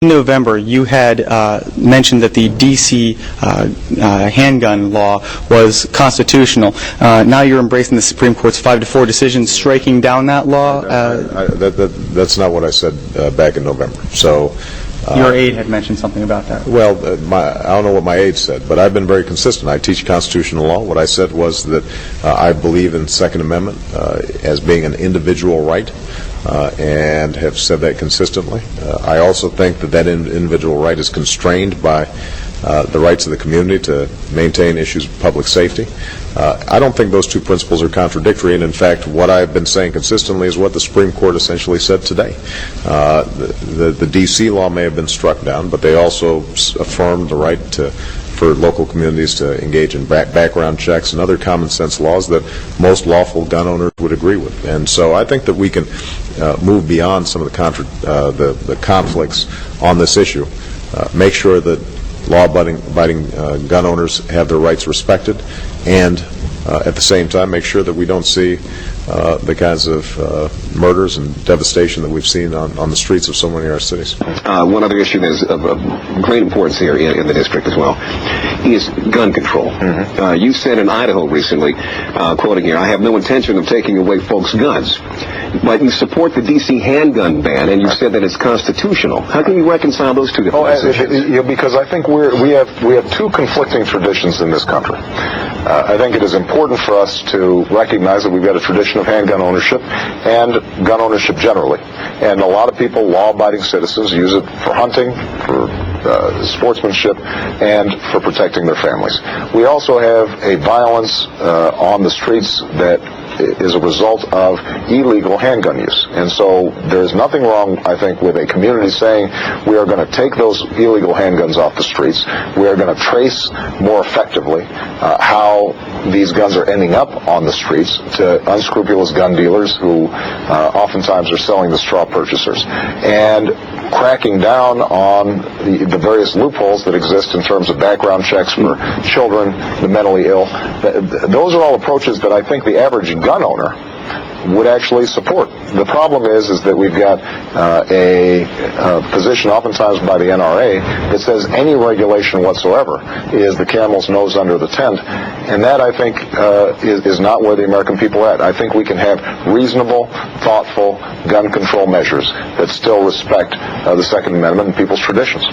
In November, you had mentioned that the D.C. handgun law was constitutional. Now you're embracing the Supreme Court's 5-4 decision, striking down that law. That's not what I said back in November. So. Your aide had mentioned something about that. Well, I don't know what my aide said, but I've been very consistent. I teach constitutional law. What I said was that I believe in the Second Amendment as being an individual right, and have said that consistently. I also think that that individual right is constrained by the rights of the community to maintain issues of public safety. I don't think those two principles are contradictory, and in fact, what I've been saying consistently is what the Supreme Court essentially said today. The D.C. law may have been struck down, but they also affirmed the right for local communities to engage in background checks and other common sense laws that most lawful gun owners would agree with. And so I think that we can move beyond some of the conflicts on this issue, make sure that law-abiding gun owners have their rights respected, and at the same time make sure that we don't see the kinds of murders and devastation that we've seen on the streets of so many of our cities. One other issue that is of great importance here in the district as well is gun control. Mm-hmm. You said in Idaho recently, quoting here, "I have no intention of taking away folks' guns." But you support the D.C. handgun ban, and you said that it's constitutional. How can you reconcile those two different positions? Because I think we have two conflicting traditions in this country. I think it is important for us to recognize that we've got a tradition of handgun ownership and gun ownership generally. And a lot of people, law-abiding citizens, use it for hunting, for sportsmanship, and for protecting their families. We also have a violence on the streets that is a result of illegal handgun use. And so there's nothing wrong, I think, with a community saying we are going to take those illegal handguns off the streets. We are going to trace more effectively how these guns are ending up on the streets to unscrupulous gun dealers who oftentimes are selling to straw purchasers, and cracking down on the various loopholes that exist in terms of background checks for children, the mentally ill. Those are all approaches that I think the average gun owner would actually support. The problem is that we've got a position oftentimes by the NRA that says any regulation whatsoever is the camel's nose under the tent, and that, I think, is not where the American people are at. I think we can have reasonable, thoughtful gun control measures that still respect the Second Amendment and people's traditions.